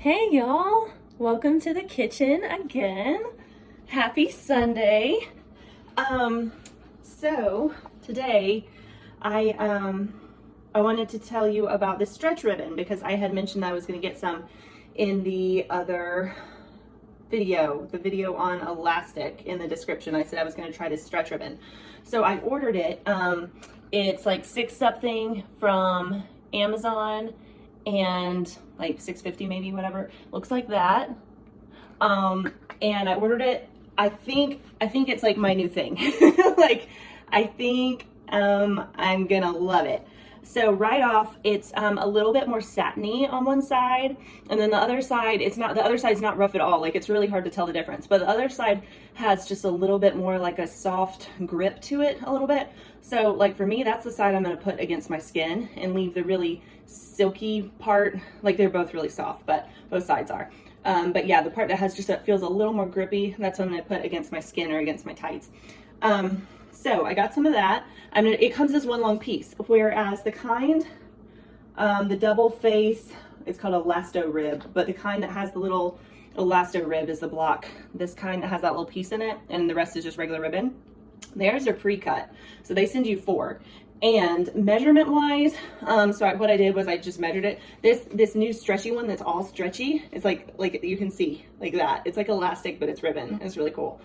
Hey y'all, welcome to the kitchen again. Happy Sunday. So today I wanted to tell you about this stretch ribbon because I had mentioned I was going to get some in the other video, the video on elastic. In the description I said I was going to try this stretch ribbon. So I ordered it. It's like 6 something from Amazon and like $6.50 maybe, whatever. Looks like that. And I ordered it. I think it's like my new thing. Like I think I'm gonna love it. So right off, it's a little bit more satiny on one side, and then the other side, the other side's not rough at all. Like it's really hard to tell the difference, but the other side has just a little bit more like a soft grip to it a little bit. So like for me, that's the side I'm gonna put against my skin and leave the really silky part. Like they're both really soft, but both sides are. But yeah, the part that has just, that feels a little more grippy, that's what I'm gonna put against my skin or against my tights. So I got some of that. It comes as one long piece, whereas the kind, the double face, it's called Elasto Rib, but the kind that has the little Elasto Rib is the Bloch. This kind that has that little piece in it, and the rest is just regular ribbon. Theirs are pre-cut, so they send you 4. And measurement wise, what I did was I just measured it. This new stretchy one that's all stretchy, it's like you can see like that. It's like elastic, but it's ribbon. It's really cool.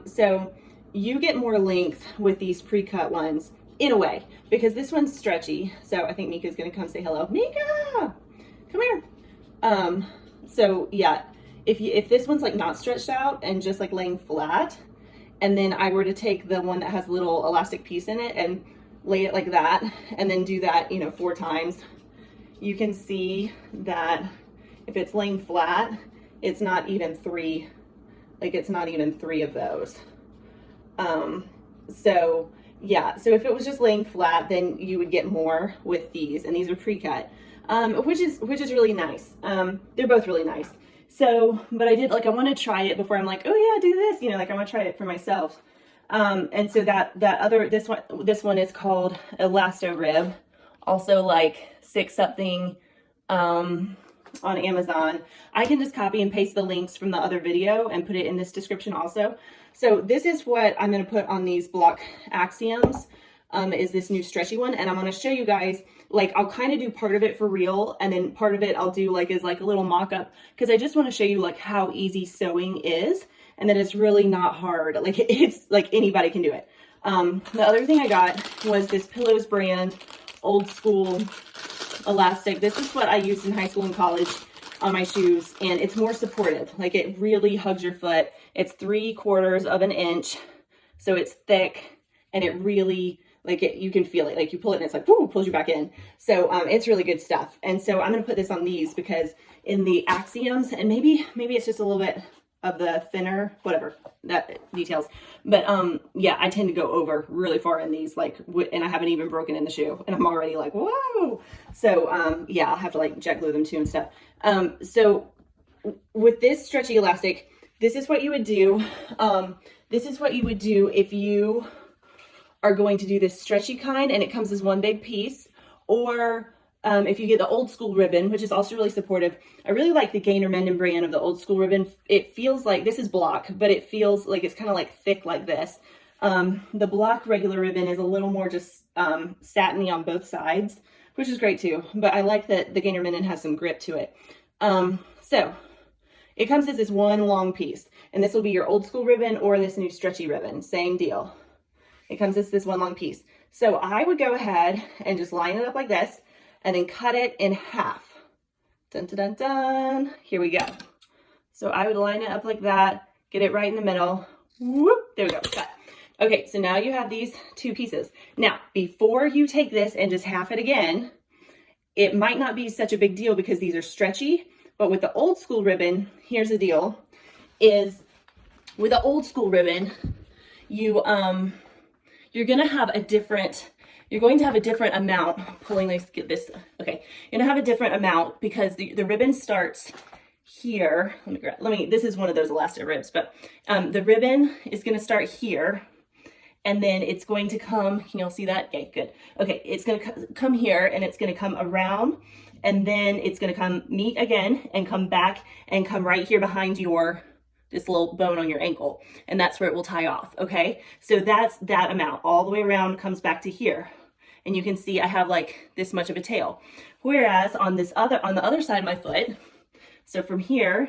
So you get more length with these pre-cut ones in a way, because this one's stretchy. So I think Mika's gonna come say hello. Mika, come here. So yeah, if this one's like not stretched out and just like laying flat, and then I were to take the one that has a little elastic piece in it and lay it like that, and then do that, 4 times, you can see that if it's laying flat, it's not even 3, like it's not even 3 of those. So yeah, so if it was just laying flat, then you would get more with these, and these are pre-cut, which is really nice. They're both really nice. So, but I did, like, I want to try it before I'm like, oh yeah, do this, like I want to try it for myself. And so this one is called Elasto Rib, also like 6 something, on Amazon. I can just copy and paste the links from the other video and put it in this description also. So this is what I'm going to put on these Bloch axioms, is this new stretchy one. And I'm going to show you guys, like, I'll kind of do part of it for real, and then part of it I'll do like as like a little mock-up, because I just want to show you like how easy sewing is, and that it's really not hard. Like it's like anybody can do it. The other thing I got was this Pillows brand old school elastic. This is what I used in high school and college on my shoes, and it's more supportive. Like it really hugs your foot. It's 3/4 of an inch, so it's thick, and it really, like, you can feel it. Like you pull it and it's like, whoo, pulls you back in. So it's really good stuff. And so I'm gonna put this on these, because in the axioms, and maybe it's just a little bit of the thinner, whatever, that details. But yeah, I tend to go over really far in these, like, and I haven't even broken in the shoe, and I'm already like, whoa. So yeah, I'll have to like jet glue them too and stuff. So with this stretchy elastic, this is what you would do. This is what you would do if you are going to do this stretchy kind, and it comes as one big piece, or if you get the old school ribbon, which is also really supportive. I really like the Gainer Menden brand of the old school ribbon. It feels like, this is Bloch, but it feels like it's kind of like thick like this. The Bloch regular ribbon is a little more just satiny on both sides, which is great too. But I like that the Gainer Menden has some grip to it. So it comes as this one long piece, and this will be your old school ribbon or this new stretchy ribbon, same deal. It comes as this one long piece. So I would go ahead and just line it up like this, and then cut it in half. Dun, dun, dun, dun. Here we go. So I would line it up like that, get it right in the middle. Whoop, there we go, cut. Okay, so now you have these 2 pieces. Now, before you take this and just half it again, it might not be such a big deal because these are stretchy, but with the old school ribbon, here's the deal, is with the old school ribbon, you're going to have a different amount pulling this, okay, you're gonna have a different amount because the ribbon starts here. This is one of those elastic ribs, but the ribbon is gonna start here, and then it's going to come, can y'all see that? Okay, good. Okay, it's gonna come here, and it's gonna come around and then it's gonna come meet again and come back and come right here behind this little bone on your ankle, and that's where it will tie off, okay? So that's that amount, all the way around, comes back to here. And you can see I have like this much of a tail. Whereas on the other side of my foot, so from here,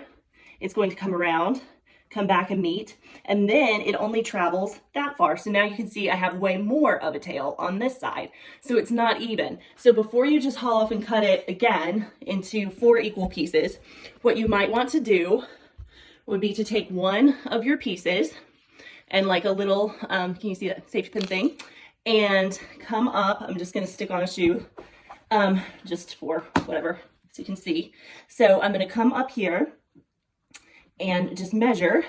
it's going to come around, come back and meet, and then it only travels that far. So now you can see I have way more of a tail on this side. So it's not even. So before you just haul off and cut it again into 4 equal pieces, what you might want to do would be to take one of your pieces and like a little, can you see that safety pin thing? And come up, I'm just gonna stick on a shoe, just for whatever, so you can see. So I'm gonna come up here and just measure.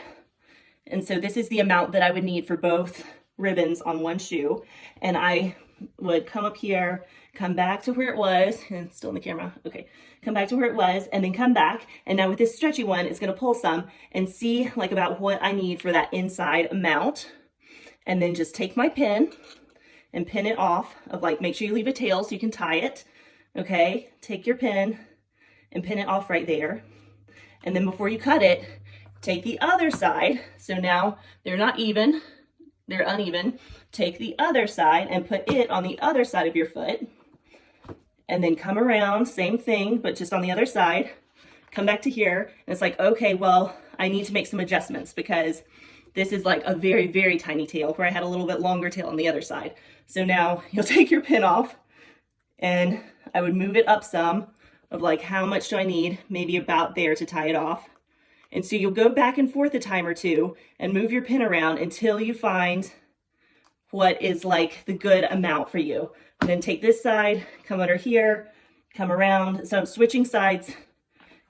And so this is the amount that I would need for both ribbons on one shoe. And I would come up here, come back to where it was, and it's still in the camera, okay. Come back to where it was, and then come back. And now with this stretchy one, it's gonna pull some and see like about what I need for that inside amount. And then just take my pin and pin it off of like, make sure you leave a tail so you can tie it, okay? Take your pin and pin it off right there. And then before you cut it, take the other side. So now they're not even, they're uneven. Take the other side and put it on the other side of your foot. And then come around, same thing, but just on the other side. Come back to here, and it's like, okay, well, I need to make some adjustments because this is like a very, very tiny tail where I had a little bit longer tail on the other side. So now you'll take your pin off, and I would move it up some of like, how much do I need? Maybe about there to tie it off. And so you'll go back and forth a time or two and move your pin around until you find what is like the good amount for you. And then take this side, come under here, come around. So I'm switching sides,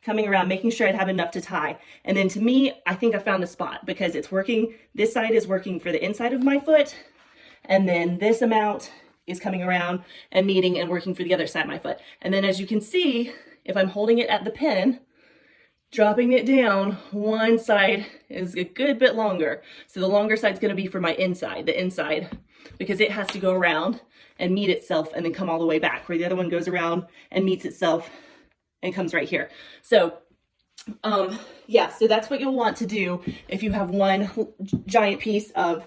coming around, making sure I'd have enough to tie. And then to me, I think I found the spot because it's working. This side is working for the inside of my foot. And then this amount is coming around and meeting and working for the other side of my foot. And then as you can see, if I'm holding it at the pin, dropping it down, one side is a good bit longer. So the longer side is going to be for my inside, the inside, because it has to go around and meet itself and then come all the way back, where the other one goes around and meets itself and comes right here. So yeah, so that's what you'll want to do if you have one giant piece of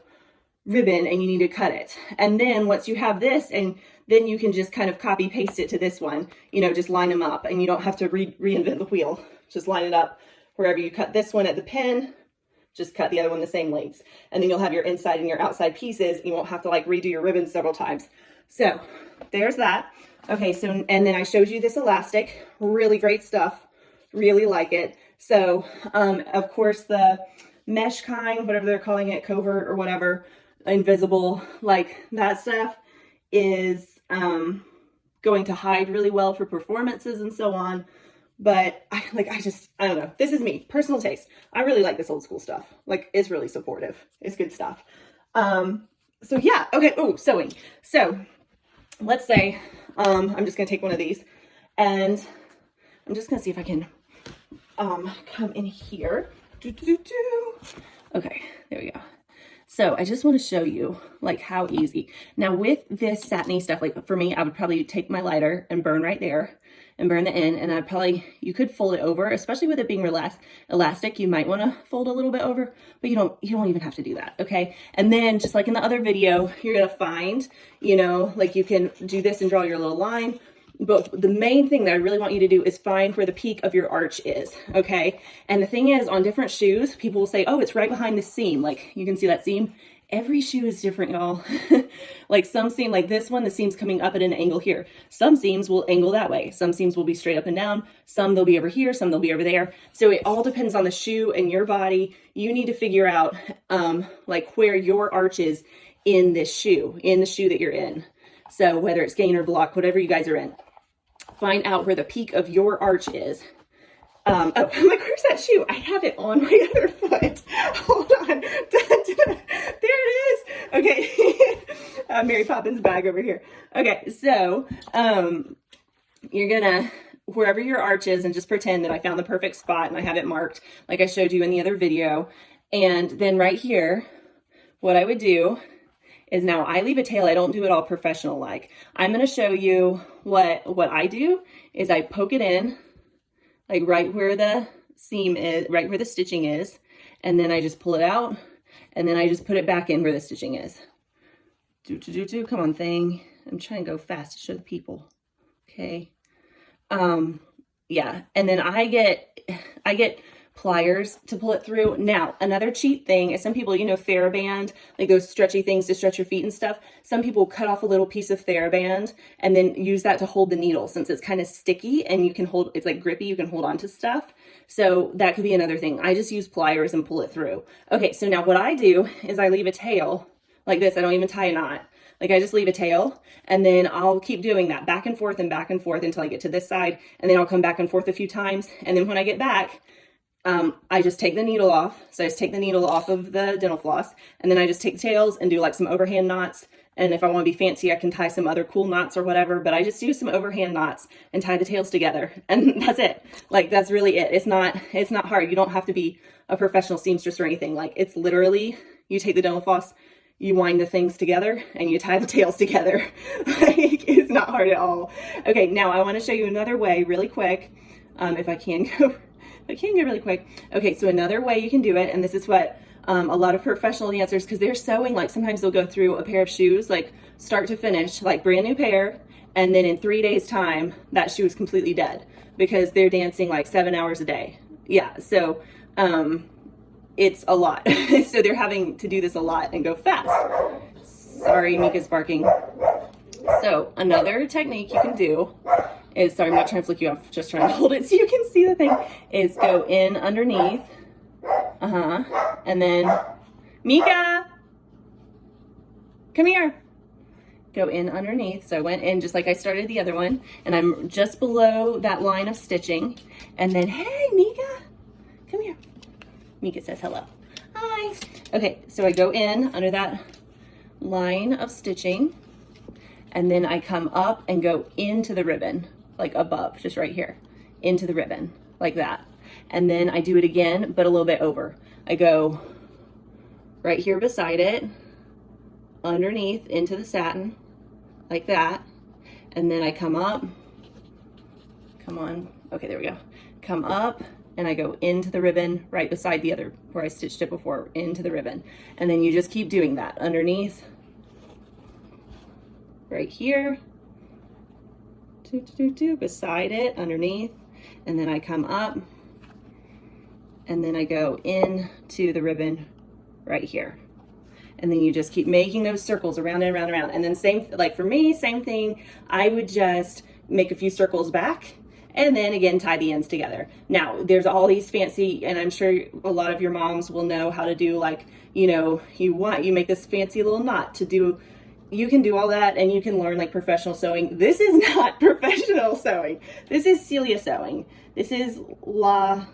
ribbon and you need to cut it. And then once you have this, and then you can just kind of copy paste it to this one, you know, just line them up, and you don't have to reinvent the wheel. Just line it up wherever you cut this one at the pin, just cut the other one the same lengths. And then you'll have your inside and your outside pieces. You won't have to like redo your ribbon several times. So there's that. Okay, so, and then I showed you this elastic, really great stuff, really like it. So, of course, the mesh kind, whatever they're calling it, covert or whatever, invisible, like that stuff is going to hide really well for performances and so on. But I don't know. This is me, personal taste. I really like this old school stuff. Like, it's really supportive. It's good stuff. So yeah, okay. Oh, sewing. So let's say, I'm just going to take one of these, and I'm just going to see if I can, come in here. Okay, there we go. So I just want to show you like how easy. Now with this satiny stuff, like for me, I would probably take my lighter and burn right there and burn the end. And I'd probably, you could fold it over, especially with it being elastic, you might want to fold a little bit over, but you don't even have to do that. Okay. And then just like in the other video, you're going to find, you know, like you can do this and draw your little line. But the main thing that I really want you to do is find where the peak of your arch is, okay? And the thing is, on different shoes, people will say, oh, it's right behind the seam. Like, you can see that seam. Every shoe is different, y'all. Like some seam, like this one, the seam's coming up at an angle here. Some seams will angle that way. Some seams will be straight up and down. Some they'll be over here, some they'll be over there. So it all depends on the shoe and your body. You need to figure out like where your arch is in this shoe, in the shoe that you're in. So whether it's gain or block, whatever you guys are in, find out where the peak of your arch is. Oh, I'm like, where's that shoe? I have it on my other foot. Hold on. There it is. Okay. Mary Poppins bag over here. Okay. So, you're gonna, wherever your arch is, and just pretend that I found the perfect spot and I have it marked like I showed you in the other video. And then right here, what I would do is now I leave a tail. I don't do it all professional like. I'm going to show you what I do is I poke it in like right where the seam is, right where the stitching is, and then I just pull it out, and then I just put it back in where the stitching is. Come on, thing. I'm trying to go fast to show the people. Okay. Yeah, and then I get pliers to pull it through. Now, another cheat thing is some people, you know, TheraBand, like those stretchy things to stretch your feet and stuff. Some people cut off a little piece of TheraBand and then use that to hold the needle since it's kind of sticky and you can hold, it's like grippy, you can hold on to stuff. So that could be another thing. I just use pliers and pull it through. Okay, so now what I do is I leave a tail like this. I don't even tie a knot. Like I just leave a tail and then I'll keep doing that back and forth until I get to this side, and then I'll come back and forth a few times. And then when I get back, I just take the needle off. So I just take the needle off of the dental floss, and then I just take the tails and do like some overhand knots. And if I want to be fancy, I can tie some other cool knots or whatever, but I just do some overhand knots and tie the tails together. And that's it. Like, that's really it. It's not hard. You don't have to be a professional seamstress or anything. Like, it's literally, you take the dental floss, you wind the things together and you tie the tails together. Like, it's not hard at all. Okay, now I want to show you another way really quick. If I can go really quick. Okay, so another way you can do it, and this is what a lot of professional dancers, because they're sewing, like sometimes they'll go through a pair of shoes, like start to finish, like brand new pair, and then in 3 days time, that shoe is completely dead because they're dancing like 7 hours a day. Yeah, so it's a lot. So they're having to do this a lot and go fast. Sorry, Mika's barking. So another technique you can do is, sorry, I'm not trying to flick you off, just trying to hold it so you can see the thing, is go in underneath. And then, Mika, come here. Go in underneath. So I went in just like I started the other one, and I'm just below that line of stitching. And then, hey, Mika, come here. Mika says hello. Hi. Okay, so I go in under that line of stitching, and then I come up and go into the ribbon, like above, just right here, into the ribbon, like that. And then I do it again, but a little bit over. I go right here beside it, underneath into the satin, like that. And then I come up, come on, okay, there we go. Come up, and I go into the ribbon right beside the other where I stitched it before, into the ribbon. And then you just keep doing that underneath, right here, beside it, underneath, and then I come up, and then I go into the ribbon right here. And then you just keep making those circles around and around and around. And then same, like for me, same thing, I would just make a few circles back, and then again, tie the ends together. Now, there's all these fancy, and I'm sure a lot of your moms will know how to do, like, you know, you make this fancy little knot to do. You can do all that, and you can learn like professional sewing. This is not professional sewing. This is Celia sewing. This is La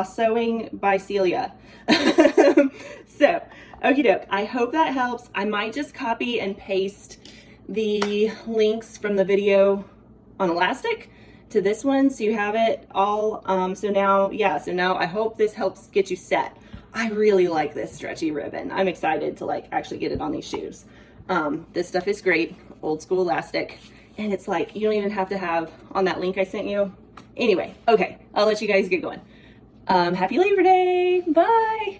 Sewing by Celia. So, okie doke. I hope that helps. I might just copy and paste the links from the video on Elastic to this one, so you have it all. So now I hope this helps get you set. I really like this stretchy ribbon. I'm excited to like actually get it on these shoes. This stuff is great, old school elastic, and it's like you don't even have to have on that link I sent you. Anyway, okay, I'll let you guys get going. Happy Labor Day. Bye.